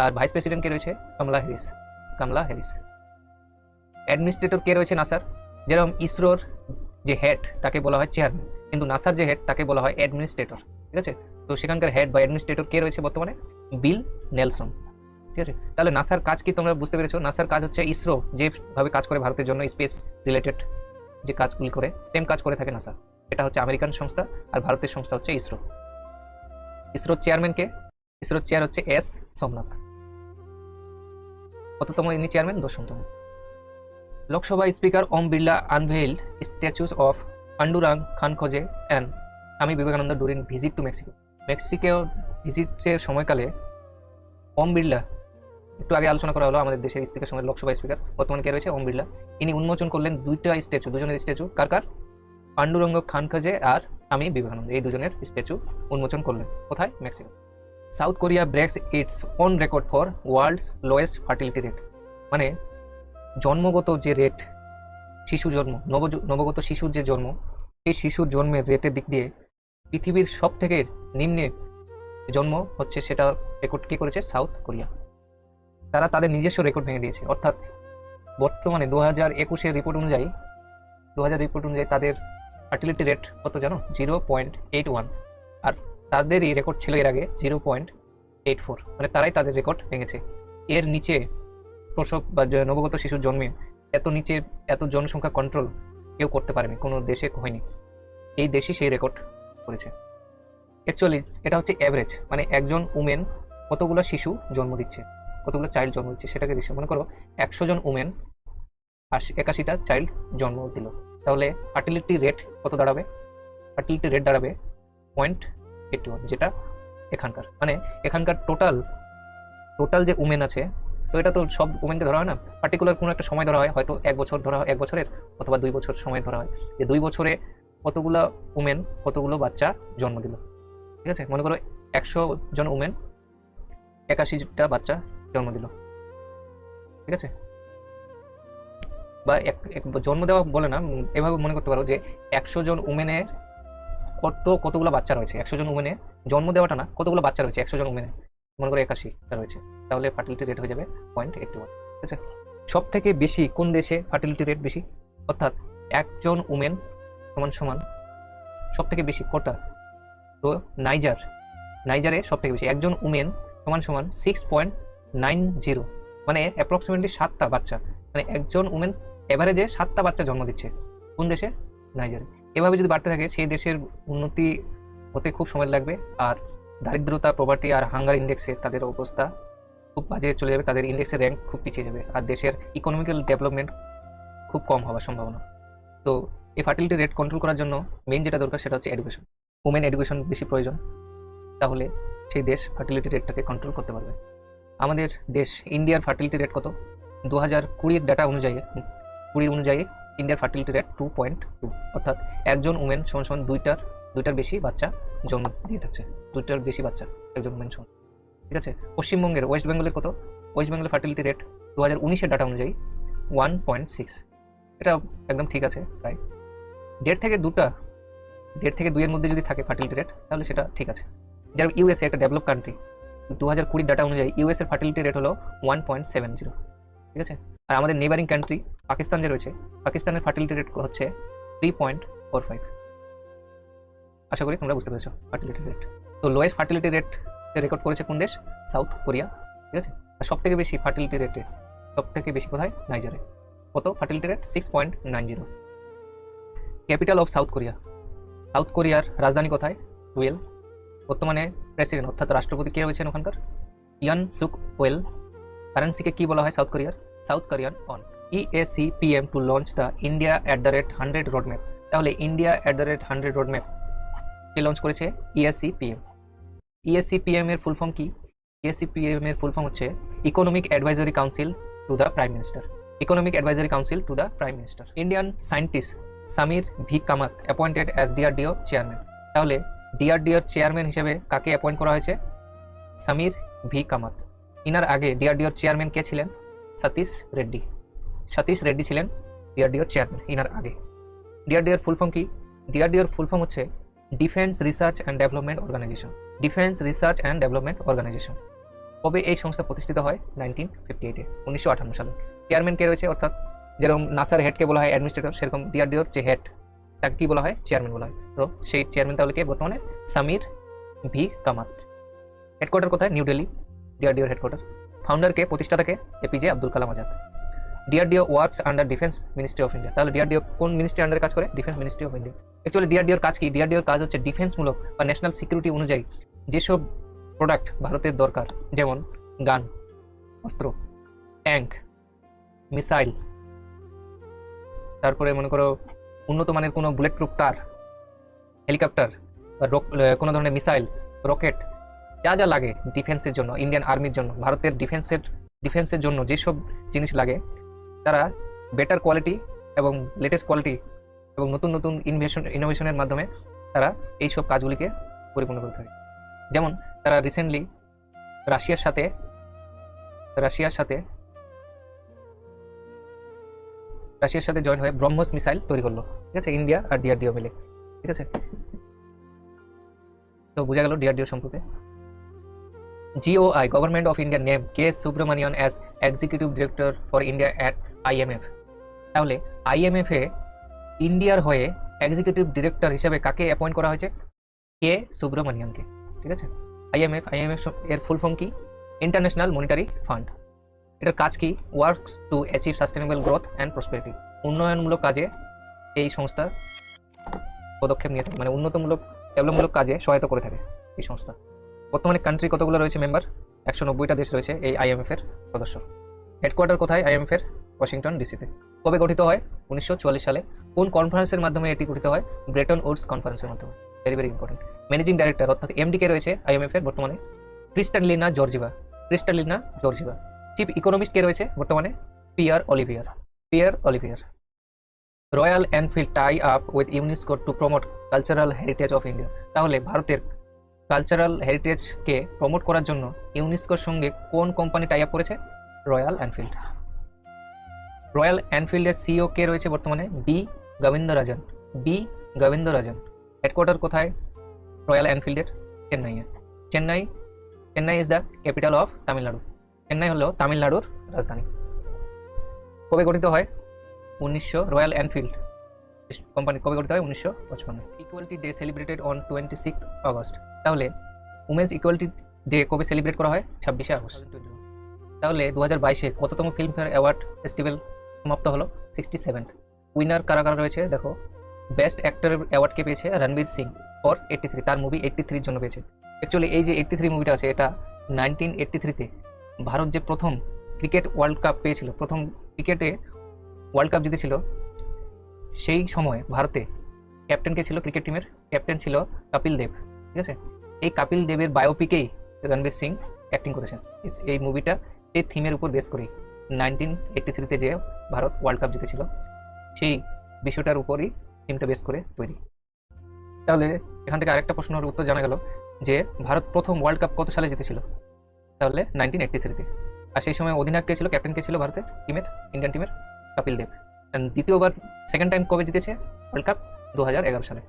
আর ভাইস প্রেসিডেন্ট কে রয়েছে? Kamala Harris. অ্যাডমিনিস্ট্রেটর কে রয়েছে নাসার? যেরকম ইসরোর যে হেড তাকে বলা হয় চেয়ারম্যান, কিন্তু নাসার যে হেড তাকে বলা হয় অ্যাডমিনিস্ট্রেটর। ঠিক আছে, তো সেখানকার হেড বা অ্যাডমিনিস্ট্রেটর কে রয়েছে বর্তমানে? বিল নেলসন। ঠিক আছে, তাহলে নাসার কাজ কি তোমরা বুঝতে পেরেছো? নাসার কাজ হচ্ছে ইসরো যেভাবে কাজ করে ভারতের জন্য স্পেস রিলেটেড যে কাজগুলি করে, সেম কাজ করে থাকে নাসা। এটা হচ্ছে আমেরিকান সংস্থা, আর ভারতের সংস্থা হচ্ছে ইসরো। ইসরোর চেয়ারম্যান কে? ইসরোর চেয়ার হচ্ছে এস সোমনাথ। কততম ইনি চেয়ারম্যান? 10তম। Lok Sabha speaker Om Birla unveiled statues of Pandurang Khankhoje and Swami Vivekananda during visit to Mexico ভিজিটের সময়কালে ওম বিড়লা, একটু আগে আলোচনা করা হলো আমাদের দেশের স্পিকার সময় লোকসভা স্পিকার, বর্তমানে কে রয়েছে? ওম বিড়লা। ইনি উন্মোচন করলেন দুজনের স্ট্যাচু। কার? পান্ডুরঙ্গ খানখোজে আর স্বামী বিবেকানন্দ, এই দুজনের স্ট্যাচু উন্মোচন করলেন। কোথায়? Mexico. South Korea breaks its own record for world's lowest fertility rate. মানে জন্মগত যে রেট, শিশু জন্ম, নবগত শিশুর যে জন্ম, এই শিশুর জন্মের রেটের দিক দিয়ে পৃথিবীর সব থেকে নিম্নে জন্ম হচ্ছে, সেটা রেকর্ড কি করেছে? South Korea. তারা তাদের নিজস্ব রেকর্ড ভেঙে দিয়েছে। অর্থাৎ বর্তমানে 2021 রিপোর্ট অনুযায়ী তাদের ফার্টিলিটি রেট কত জানো? 0.81। আর তাদের এই রেকর্ড ছিল এর আগে 0.84। মানে তারাই তাদের রেকর্ড ভেঙেছে। এর নিচে প্রসব বা নবগত শিশুর জন্মে এত জনসংখ্যা কন্ট্রোল কেউ করতে পারেনি, কোনো দেশে হয়নি। এই দেশই সেই রেকর্ড করেছে। অ্যাকচুয়ালি এটা হচ্ছে অ্যাভারেজ, মানে একজন উমেন কতগুলো শিশু জন্ম দিচ্ছে, কতগুলো চাইল্ড জন্ম দিচ্ছে সেটাকে রেশিও। মনে করো 100 জন উমেন 81টা চাইল্ড জন্ম দিল, তাহলে ফার্টিলিটি রেট কত দাঁড়াবে? ফার্টিলিটি রেট দাঁড়াবে 0.81, যেটা এখানকার, মানে এখানকার টোটাল যে উমেন আছে, তো এটা তো সব উমেনকে ধরা হয় না, পার্টিকুলার কোনো একটা সময় ধরা হয়, হয়তো 1 বছর ধরা হয়, 1 বছরের অথবা 2 বছর সময় ধরা হয়, যে 2 বছরে কতগুলো উমেন কতগুলো বাচ্চা জন্ম দিল। ঠিক আছে, মনে করো 100 জন উমেন 81টা বাচ্চা জন্ম দিল। ঠিক আছে, বা জন্ম দেওয়া বলে না, এভাবে মনে করতে পারো যে 100 জন উমেনের কতগুলো বাচ্চা রয়েছে। 100 জন উমেনে জন্ম দেওয়াটা না, কতগুলো বাচ্চা রয়েছে 100 জন উমেনে, মনে করো 81টা রয়েছে, তাহলে ফার্টিলিটি রেট হয়ে যাবে 0.81। ঠিক আছে, সব থেকে বেশি কোন দেশে ফার্টিলিটি রেট বেশি? অর্থাৎ একজন উমেন সমান সব থেকে বেশি কোটা? তো নাইজারে সব থেকে বেশি, একজন উমেন সমান 6.90, মানে অ্যাপ্রক্সিমেটলি 7টা বাচ্চা, মানে একজন উমেন এভারেজে 7টা বাচ্চা জন্ম দিচ্ছে। কোন দেশে? নাইজারে। এভাবে যদি বাড়তে থাকে সেই দেশের উন্নতি হতে খুব সময় লাগবে, আর দারিদ্রতা, প্রভার্টি আর হাঙ্গার ইন্ডেক্সে তাদের অবস্থা খুব বাজে চলে যাবে, তাদের ইন্ডেক্সের র্যাঙ্ক খুব পিছিয়ে যাবে, আর দেশের ইকোনমিক্যাল ডেভেলপমেন্ট খুব কম হওয়ার সম্ভাবনা। তো এই ফার্টিলিটি রেট কন্ট্রোল করার জন্য মেইন যেটা দরকার সেটা হচ্ছে এডুকেশন। উমেন এডুকেশন বেশি প্রয়োজন, তাহলে সেই দেশ ফার্টিলিটি রেটটাকে কন্ট্রোল করতে পারবে। আমাদের দেশ ইন্ডিয়ার ফার্টিলিটি রেট কত? 2020 ডাটা অনুযায়ী ইন্ডিয়ার ফার্টিলিটি রেট 2.2, অর্থাৎ একজন উমেন সমান দুইটার বেশি বাচ্চা জন্ম দিয়ে থাকছে, দুইটার বেশি বাচ্চা একজন উমেন সমান। ঠিক আছে, পশ্চিমবঙ্গের ওয়েস্ট বেঙ্গলের কত? ওয়েস্ট বেঙ্গলের ফার্টিলিটি রেট 2019 ডাটা অনুযায়ী 1.6। এটা একদম ঠিক আছে, প্রায় 1.5 থেকে 2 এর মধ্যে যদি থাকে ফার্টিলিটি রেট তাহলে সেটা ঠিক আছে। যেমন ইউএসএ একটা ডেভেলপ কান্ট্রি, 2020 ডাটা অনুযায়ী ইউএস এর ফার্টিলিটি রেট হলো 1.70। ঠিক আছে, আর আমাদের নেবারিং কান্ট্রি পাকিস্তান যে রয়েছে, পাকিস্তানের ফার্টিলিটি রেট হচ্ছে 3.45। আশা করি তোমরা বুঝতে পেরেছো ফার্টিলিটি রেট। তো লোয়েস্ট ফার্টিলিটি রেট রেকর্ড করেছে কোন দেশ? South Korea. ঠিক আছে, আর সব থেকে বেশি ফার্টিলিটি রেটে কোথায়? নাইজারে। কত fertility rate? 6.90। Capital of south কোরিয়ার রাজধানী কোথায়? সোয়েল। বর্তমানে প্রেসিডেন্ট অর্থাৎ রাষ্ট্রপতি কে রয়েছেন ওখানকার? ইয়ান সুক ওয়েল। কারেন্সিকে কি বলা হয় South Korean won. EACPM to launch the India@100 roadmap। তাহলে India@100 roadmap কে লঞ্চ করেছে EACPM। EACPM এর ফুল ফর্ম কি? EACPM এর ফুল ফর্ম হচ্ছে economic advisory council to the prime minister. Economic advisory council to the prime minister. Indian scientist Samir V Kamat appointed as DRDO chairman. তাহলে DRDO chairman হিসেবে কাকে appoint করা হয়েছে? Samir V Kamat. ইনার আগে DRDO চেয়ারম্যান কে ছিলেন? সতীশ রেড্ডি। সতীশ রেড্ডি ছিলেন DRDO চেয়ারম্যান ইনার আগে। DRDO ফুল ফর্ম কি? DRDO ফুল ফর্ম হচ্ছে defence research and development organisation. Defence research and development organisation. কবে এই সংস্থা প্রতিষ্ঠিত হয়? 1958-এ, 1958 সালে। চেয়ারম্যান কে রয়েছে? অর্থাৎ যেরকম নাসার হেডকে বলা হয় অ্যাডমিনিস্ট্রেটর, সেরকম DRDOর যে হেড তাকে কি বলা হয়? চেয়ারম্যান বলা হয়। তো সেই চেয়ারম্যান তাহলে কে বর্তমানে? সামির ভি কামাত। হেডকোয়ার্টার কোথায়? নিউ দিল্লি DRDOর হেডকোয়ার্টার। ফাউন্ডারকে, প্রতিষ্ঠাতাকে? APJ Abdul Kalam Azad. DRDO works under defence ministry of India. তাহলে DRDO কোন মিনিস্ট্রি আন্ডারে কাজ করে? Defence ministry of India. Actually DRDOর কাজ কি? DRDOর কাজ হচ্ছে ডিফেন্সমূলক বা ন্যাশনাল সিকিউরিটি অনুযায়ী যেসব প্রোডাক্ট ভারতের দরকার, যেমন গান, অস্ত্র, ট্যাঙ্ক, মিসাইল, তারপরে মনে করো উন্নত মানের কোনো বুলেট প্রুফ কার, হেলিকপ্টার, বা কোনো ধরনের মিসাইল, রকেট, যা যা লাগে ডিফেন্সের জন্য, ইন্ডিয়ান আর্মির জন্য, ভারতের ডিফেন্সের জন্য যেসব জিনিস লাগে, তারা বেটার কোয়ালিটি এবং লেটেস্ট কোয়ালিটি এবং নতুন নতুন ইনোভেশনের মাধ্যমে তারা এইসব কাজগুলিকে পরিপূর্ণ করে থাকে। যেমন তারা রিসেন্টলি রাশিয়ার সাথে জয়েন হয়ে ব্রহ্মস মিসাইল তৈরি করলো। ঠিক আছে, ইন্ডিয়া আর DRDO মিলে। ঠিক আছে, তো বোঝা গেল DRDO সম্পর্কে। GOI government of India name K Subramanian as executive director for India at IMF। তাহলে IMF এ ইন্ডিয়ার হয়ে এক্সিকিউটিভ ডিরেক্টর হিসেবে কাকে অ্যাপয়েন্ট করা হয়েছে? K সুব্রমণিয়নকে। ঠিক আছে, IMF এর ফুল ফর্ম কি? International monetary fund. এটার কাজ কি? Works to achieve sustainable growth and prosperity. উন্নয়নমূলক কাজে এই সংস্থা পদক্ষেপ নিয়ে থাকে, মানে ডেভেলপমূলক কাজে সহায়তা করে থাকে এই সংস্থা। বর্তমানে কান্ট্রি কতগুলো রয়েছে মেম্বার? 190টা দেশ রয়েছে এই IMF এর সদস্য। হেডকোয়ার্টার কোথায় IMF এর? ওয়াশিংটন ডিসিতে। কবে গঠিত হয়? 1944 সালে। কোন কনফারেন্সের মাধ্যমে এটি গঠিত হয়? ব্রেটন উডস কনফারেন্সের মাধ্যমে। Very very important. Managing director অর্থাৎ MD কে রয়েছে IMF এর বর্তমানে? Kristalina Georgieva. চিফ ইকোনমিস্ট কে রয়েছে বর্তমানে? Pierre Olivier. Royal Enfield tie up with UNESCO to promote cultural heritage of India. তাহলে ভারতের কালচারাল হেরিটেজকে প্রমোট করার জন্য ইউনেস্কোর সঙ্গে কোন কোম্পানি টাই আপ করেছে? রয়্যাল এনফিল্ডের CEO কে রয়েছে বর্তমানে? বি গোবিন্দরাজন। হেডকোয়ার্টার কোথায় রয়্যাল এনফিল্ডের? Chennai is the capital of Tamil Nadu. Chennai হলো তামিলনাড়ুর রাজধানী। কবে গঠিত হয়? রয়্যাল এনফিল্ড কোম্পানি কবে গঠিত হয়? 1955। Equality day celebrated on 26 August. তাহলে উমেন্স ইকুয়ালিটি ডে কবে সেলিব্রেট করা হয়? 26শে আগস্ট। তাহলে 2022-এ কততম ফিল্মফেয়ার অ্যাওয়ার্ড ফেস্টিভ্যাল সমাপ্ত হলো? 67th। উইনার কারা রয়েছে দেখো। বেস্ট অ্যাক্টরের অ্যাওয়ার্ড কে পেয়েছে? রণবীর সিং ফর 83। তার মুভি 83-র জন্য পেয়েছে। অ্যাকচুয়ালি এই যে 83 মুভিটা আছে, এটা 1983-তে ভারত যে প্রথম ক্রিকেট ওয়ার্ল্ড কাপ পেয়েছিল, প্রথম ক্রিকেটে ওয়ার্ল্ড কাপ জিতেছিল, সেই সময় ভারতে ক্যাপ্টেন কে ছিল? ক্রিকেট টিমের ক্যাপ্টেন ছিল কপিল দেব। ঠিক আছে, এই কপিল দেবের বায়োপিকেই রণবীর সিং অ্যাক্টিং করেছেন। এই মুভিটা এই থিমের উপর বেস করেই 1983-তে যে ভারত ওয়ার্ল্ড কাপ জিতেছিল, সেই বিষয়টার উপরই থিমটা বেস করে তৈরি। তাহলে এখান থেকে আরেকটা প্রশ্নের উত্তর জানা গেল যে ভারত প্রথম ওয়ার্ল্ড কাপ কত সালে জিতেছিল? তাহলে 1983-তে। আর সেই সময় অধিনায়ক কে ছিল, ক্যাপ্টেন কে ছিল ভারতের টিমের, ইন্ডিয়ান টিমের? কপিল দেব। দ্বিতীয়বার সেকেন্ড টাইম কবে জিতেছে ওয়ার্ল্ড কাপ? 2011 সালে।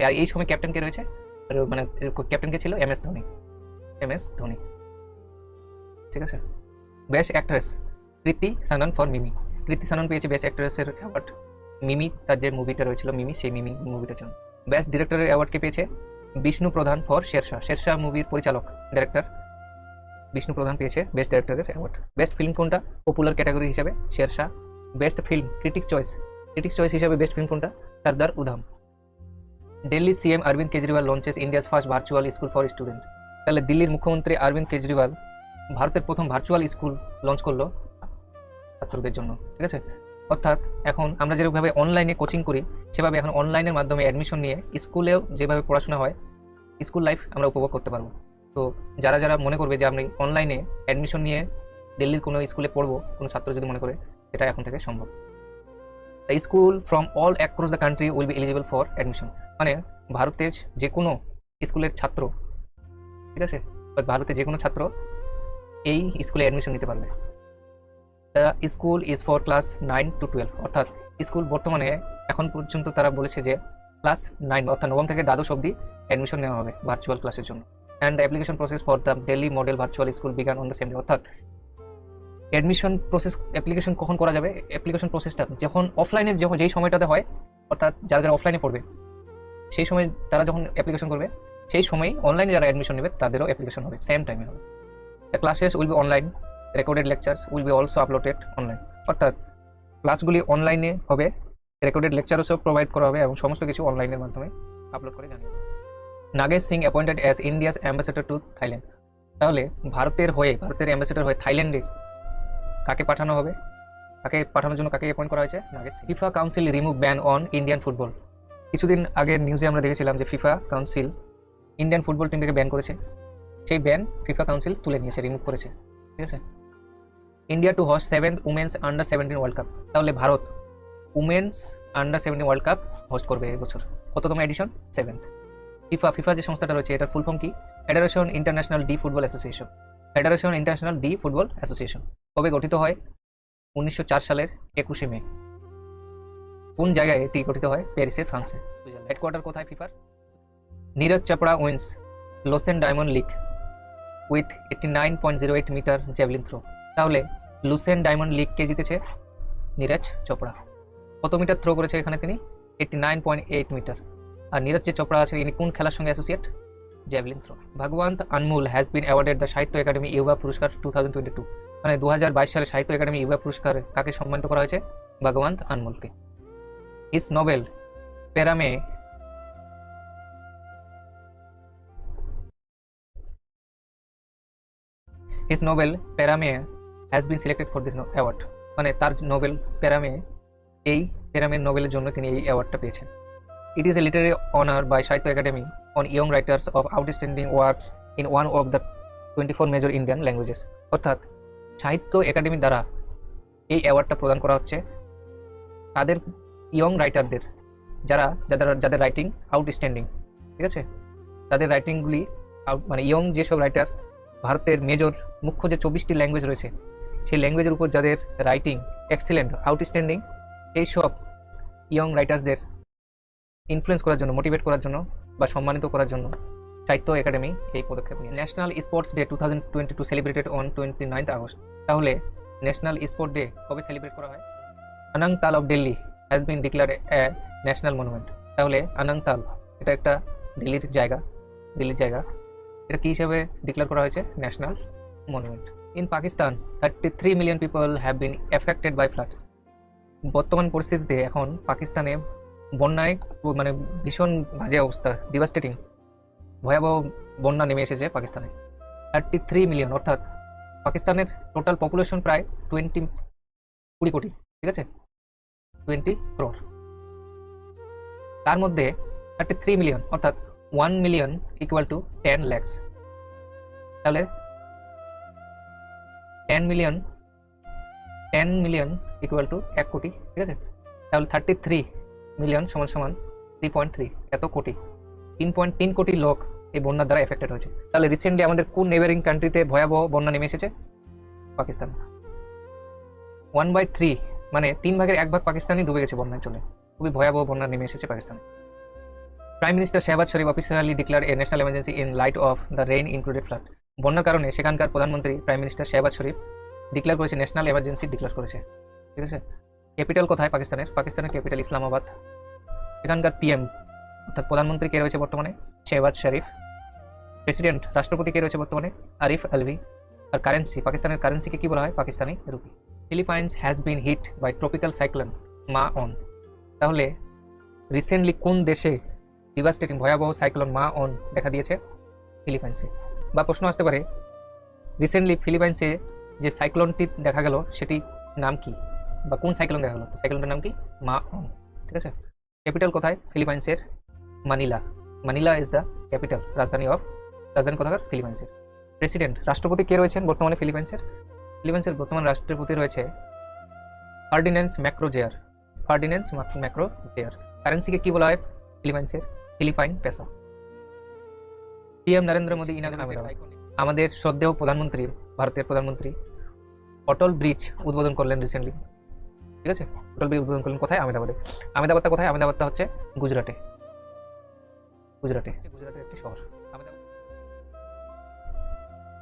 আর এই সময় ক্যাপ্টেন কে রয়েছে, মানে ক্যাপ্টেন কে ছিল MS ধোনি। ঠিক আছে। বেস্ট অ্যাক্ট্রেস কৃতি সানন ফর মিমি। কৃতি সানন পেয়েছে বেস্ট অ্যাক্ট্রেসের অ্যাওয়ার্ড মিমি, তার যে মুভিটা রয়েছিল মিমি, সেই মিমি মুভিটার জন্য। বেস্ট ডিরেক্টরের অ্যাওয়ার্ড কে পেয়েছে? বিষ্ণু প্রধান ফর শেরশাহ মুভির পরিচালক ডাইরেক্টর বিষ্ণু প্রধান পেয়েছে বেস্ট ডাইরেক্টরের অ্যাওয়ার্ড। বেস্ট ফিল্ম কোনটা পপুলার ক্যাটাগরি হিসেবে? Shershaah. Best film critics choice হিসেবে বেস্ট ফিল্ম কোনটা? Sardar Udham. Delhi CM Arvind Kejriwal launches India's first virtual school for student. তাহলে দিল্লির মুখ্যমন্ত্রী অরবিন্দ কেজরিওয়াল ভারতের প্রথম ভার্চুয়াল স্কুল লঞ্চ করলো, ছাত্রদের জন্য, ঠিক আছে। অর্থাৎ এখন আমরা যেভাবে অনলাইনে কোচিং করি সেভাবে এখন অনলাইনের মাধ্যমে অ্যাডমিশন নিয়ে স্কুলেও যেভাবে পড়াশোনা হয় স্কুল লাইফ আমরা উপভোগ করতে পারবো। তো যারা যারা মনে করবে যে আমি অনলাইনে অ্যাডমিশন নিয়ে দিল্লির কোনো স্কুলে পড়বো, কোনো ছাত্র যদি মনে করে, এটা এখন থেকে সম্ভব। The school from all across the country will be eligible for admission, মানে ভারতের যে কোনো স্কুলের ছাত্র, ঠিক আছে, ভারতের যে কোনো ছাত্র এই স্কুলে অ্যাডমিশন নিতে পারবে। The school is for class 9 to 12, অর্থাৎ স্কুল বর্তমানে এখন পর্যন্ত তারা বলেছে যে ক্লাস 9 অর্থাৎ নবম থেকে দ্বাদশ অবধি অ্যাডমিশন নেওয়া হবে ভার্চুয়াল ক্লাসের জন্য। And the application process for the Delhi model virtual school began on the same day, অর্থাৎ অ্যাডমিশন প্রসেস অ্যাপ্লিকেশন কখন করা যাবে, অ্যাপ্লিকেশন প্রসেসটা যখন অফলাইনে যেই সময়টাতে হয়, অর্থাৎ যারা যারা অফলাইনে পড়বে সেই সময় তারা যখন অ্যাপ্লিকেশন করবে সেই সময়ই অনলাইনে যারা অ্যাডমিশন নেবে তাদেরও অ্যাপ্লিকেশন হবে, সেম টাইমে হবে। The classes will be online, recorded lectures will be also uploaded online, অর্থাৎ ক্লাসগুলি অনলাইনে হবে, রেকর্ডেড লেকচারও সব প্রোভাইড করা হবে এবং সমস্ত কিছু অনলাইনের মাধ্যমে আপলোড করে জানিয়ে দেবে। Nagesh Singh appointed as India's ambassador to Thailand, তাহলে ভারতের অ্যাম্বাসেডর হয়ে থাইল্যান্ডে কাকে পাঠানো হবে, কাকে পাঠানোর জন্য কাকে অ্যাপয়েন্ট করা হয়েছে? Nagesh Singh. FIFA council remove ban on Indian football, কিছুদিন আগের নিউজে আমরা দেখেছিলাম যে ফিফা কাউন্সিল ইন্ডিয়ান ফুটবল টিমটাকে ব্যান করেছে, সেই ব্যান ফিফা কাউন্সিল তুলে নিয়েছে, রিমুভ করেছে, ঠিক আছে। India to host 7th women's under 17 world cup, তাহলে ভারত women's under 17 world cup host করবে এবছর, কততম এডিশন? 7th। ফিফা যে সংস্থাটা রয়েছে এটার ফুল ফর্ম কি? Federation international D football association. Federation international D football association কবে গঠিত হয়? 1904 সালের 21শে মে। কোন জায়গায় এটি গঠিত হয়? প্যারিসে, ফ্রান্সে। হেডকোয়ার্টার কোথায় ফিফার? Neeraj Chopra wins Lausanne diamond league with 89.08 metre javelin throw, তাহলে লুসেন ডায়মন্ড লিগ কে জিতেছে? নীরজ চোপড়া। কত মিটার থ্রো করেছে এখানে তিনি? 89.8 মিটার। আর নীরজ যে চোপড়া আছে ইনি কোন খেলার সঙ্গে associate? Javelin throw. Bhagwant Anmol has been awarded the Sahitya Akademi Yuva Puraskar 2022, মানে 2022 সালে সাহিত্য একাডেমি ইউবা পুরস্কার কাকে সম্মানিত করা হয়েছে? ভগবন্ত আনমোলকে। His novel Parame His novel Paramé has been selected for this award, মানে তার নোবেল প্যারামে, এই প্যারামের নোবেলের জন্য তিনি এই অ্যাওয়ার্ডটা পেয়েছেন। It is a literary honour by Sahitya Akademi on young writers of outstanding works in one of the 24 major Indian languages, অর্থাৎ সাহিত্য একাডেমির দ্বারা এই অ্যাওয়ার্ডটা প্রদান করা হচ্ছে তাদের ইয়ং রাইটারদের, যাদের রাইটিং আউটস্ট্যান্ডিং, ঠিক আছে, তাদের রাইটিংগুলি মানে ইয়ং যেসব রাইটার ভারতের মেজর মুখ্য যে 24টি ল্যাঙ্গুয়েজ রয়েছে সেই ল্যাঙ্গুয়েজের উপর যাদের রাইটিং এক্সিলেন্ট আউটস্ট্যান্ডিং, এইসব ইয়ং রাইটার্সদের ইনফ্লুয়েন্স করার জন্য, মোটিভেট করার জন্য বা সম্মানিত করার জন্য সাহিত্য একাডেমি এই পদক্ষেপ নিয়েছে। National sports day 2022 celebrated on 29th August, তাহলে ন্যাশনাল স্পোর্ট ডে কবে সেলিব্রেট করা হয়? Anangtal of Delhi has been declared a national monument, তাহলে আনাংতাল এটা একটা দিল্লির জায়গা, এটা কি হিসেবে ডিক্লেয়ার করা হয়েছে? National monument. In Pakistan 33 million people have been affected by flood, বর্তমান পরিস্থিতিতে এখন পাকিস্তানে বন্যায় মানে ভীষণ বাজে অবস্থা, ডিভাস্টেটিং, ভয়াবহ বন্যা নেমে এসেছে পাকিস্তানে। 33 মিলিয়ন, অর্থাৎ পাকিস্তানের টোটাল পপুলেশন প্রায় 20 কোটি, ঠিক আছে, 20 crore, তার মধ্যে 33 মিলিয়ন অর্থাৎ 1 মিলিয়ন ইকুয়াল টু 10 lakhs, তাহলে 10 মিলিয়ন ইকুয়াল টু 1 কোটি, ঠিক আছে, তাহলে 33 মিলিয়ন সমান সমান 3.3, এত কোটি, 3.3 কোটি লোক এই বন্যার দ্বারা এফেক্টেড হয়েছে। তাহলে রিসেন্টলি আমাদের কোন নেবারিং কান্ট্রিতে ভয়াবহ বন্যা নেমে এসেছে? পাকিস্তান। 1/3 মানে 3 ভাগের 1 ভাগ পাকিস্তানই ডুবে গেছে বন্যায় চলে, খুবই ভয়াবহ বন্যা নেমে এসেছে পাকিস্তানে। Prime minister Shehbaz Sharif officially declare a national emergency in light off the rain included flood, বন্যার কারণে সেখানকার প্রধানমন্ত্রী প্রাইম মিনিস্টার শেহবাজ শরীফ ডিক্লেয়ার করেছে, ন্যাশনাল এমার্জেন্সি ডিক্লেয়ার করেছে, ঠিক আছে। ক্যাপিটাল কোথায় পাকিস্তানের ক্যাপিটাল ইসলামাবাদ। সেখানকার পিএম অর্থাৎ প্রধানমন্ত্রী কে রয়েছে বর্তমানে? শেহবাজ শরীফ। প্রেসিডেন্ট রাষ্ট্রপতি কে রয়েছে বর্তমানে? আরিফ আলভি। আর কারেন্সি, পাকিস্তানের কারেন্সিকে কি বলা হয়? Pakistani rupee. Philippines has been hit by tropical cyclone Ma On, তাহলে রিসেন্টলি কোন দেশে ডিভাস্টেটিং ভয়াবহ সাইক্লোন মা অন দেখা দিয়েছে? ফিলিপাইন্সে। বা প্রশ্ন আসতে পারে রিসেন্টলি ফিলিপাইন্সে যে সাইক্লোনটি দেখা গেল সেটি নাম কি, বা কোন সাইক্লোন দেখা হলো, তো সাইক্লোনটার নাম কি, মা অং। ঠিক আছে। ক্যাপিটাল কোথায়, ফিলিপাইন্সের Manila. Manila is the capital, রাজধানী কোথাকার, ফিলিপাইন্সের। প্রেসিডেন্ট, রাষ্ট্রপতি কে রয়েছেন বর্তমানে ফিলিপাইন্সের? ফিলিপাইন্সের বর্তমান রাষ্ট্রপতি রয়েছে Ferdinand Marcos Junior. Ferdinand Marcos Junior. কারেন্সিকে কি বলা হয় ফিলিপাইন্সের? Philippine peso. PM Narendra Modi inaugurated. আমাদের শ্রদ্ধেয় প্রধানমন্ত্রী, ভারতের প্রধানমন্ত্রী অটল ব্রিজ উদ্বোধন করলেন রিসেন্টলি। ঠিক আছে, অটল ব্রিজ উদ্বোধন করলেন কোথায়? আহমেদাবাদে। আহমেদাবাদটা কোথায়? আহমেদাবাদটা হচ্ছে গুজরাটে। গুজরাটের একটি শহর Ahmedabad.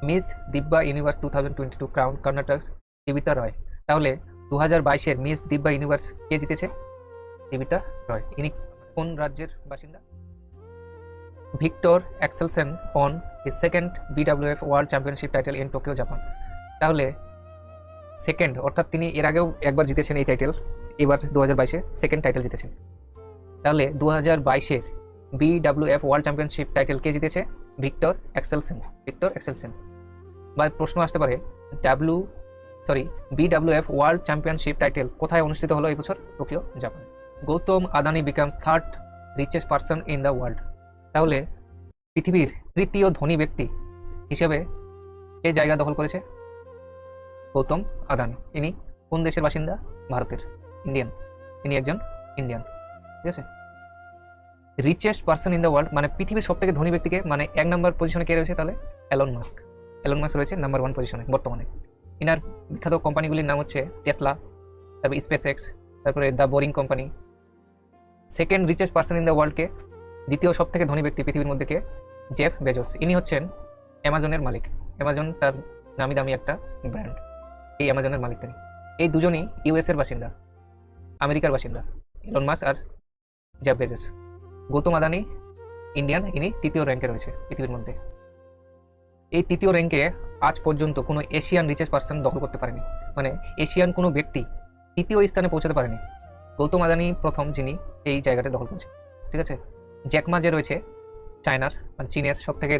Miss Diva universe 2022 crown Karnataka দিবিতা রয়। তাহলে 2022-এর মিস দিব্যা ইউনিভার্স কে জিতেছে? দিবিতা রয়। ইনি কোন রাজ্যের বাসিন্দা? Victor Axelsen on his second BWF world championship title in Tokyo, Japan. তাহলে সেকেন্ড, অর্থাৎ তিনি এর আগেও একবার জিতেছেন এই টাইটেল, এবার 2022-এ সেকেন্ড টাইটেল জিতেছেন। তাহলে 2022-এর বিডব্লিউএফ ওয়ার্ল্ড চ্যাম্পিয়নশিপ টাইটেল কে জিতেছে? ভিক্টর এক্সেলসেন। ভিক্টর এক্সেলসেন। বা প্রশ্ন আসতে পারে বিডব্লিউএফ ওয়ার্ল্ড চ্যাম্পিয়নশিপ টাইটেল কোথায় অনুষ্ঠিত হলো এই বছর? Tokyo, Japan. Gautam Adani becomes third richest person in the world. তাহলে পৃথিবীর তৃতীয় ধনী ব্যক্তি হিসেবে কে জায়গা দখল করেছে? গৌতম আদানি। ইনি কোন দেশের বাসিন্দা? ভারতের, ইন্ডিয়ান। ইনি একজন ইন্ডিয়ান। ঠিক আছে। Richest person in the world মানে পৃথিবীর সব থেকে ধনী ব্যক্তিকে, মানে 1 নম্বর পজিশনে কে রয়েছে? তাহলে এলন মাস্ক। এলন মাস্ক রয়েছে নাম্বার 1 পজিশনে বর্তমানে। ইনার বিখ্যাত কোম্পানিগুলির নাম হচ্ছে টেসলা, তারপরে স্পেস এক্স, তারপরে the boring company. Second richest person in the ওয়ার্ল্ডকে, দ্বিতীয় সব থেকে ধনী ব্যক্তি পৃথিবীর মধ্যে কে? Jeff Bezos. ইনি হচ্ছেন অ্যামাজনের মালিক। অ্যামাজন তার নামি দামি একটা ব্র্যান্ড, এই অ্যামাজনের মালিক তিনি। এই দুজনই ইউএসের বাসিন্দা, আমেরিকার বাসিন্দা, এলন মাস্ক আর Jeff Bezos. Gautam Adani Indian, ইনি তৃতীয় র্যাঙ্কে রয়েছে পৃথিবীর মধ্যে। এই তৃতীয় র্যাঙ্কে আজ পর্যন্ত কোনো এশিয়ান রিচেস্ট পারসন দখল করতে পারেনি, মানে এশিয়ান কোনো ব্যক্তি তৃতীয় স্থানে পৌঁছাতে পারেনি। গৌতম আদানি প্রথম যিনি এই জায়গাটা দখল করেছে। ঠিক আছে। জ্যাকমা যে রয়েছে চায়নার, মানে চীনের সব থেকে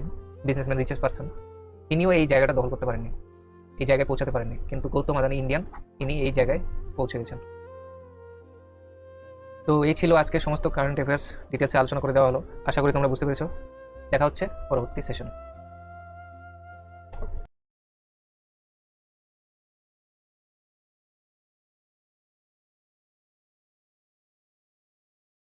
বিজনেসম্যান রিচেস্ট পারসন, তিনিও এই জায়গাটা দখল করতে পারেননি, এই জায়গায় পৌঁছাতে পারেননি। কিন্তু গৌতম আদানি ইন্ডিয়ান, তিনি এই জায়গায় পৌঁছে গেছেন। তো এই ছিল আজকে সমস্ত কারেন্ট অ্যাফেয়ার্স ডিটেলসে আলোচনা করে দেওয়া হলো। আশা করি তোমরা বুঝতে পেরেছো। দেখা হচ্ছে পরবর্তী সেশনে।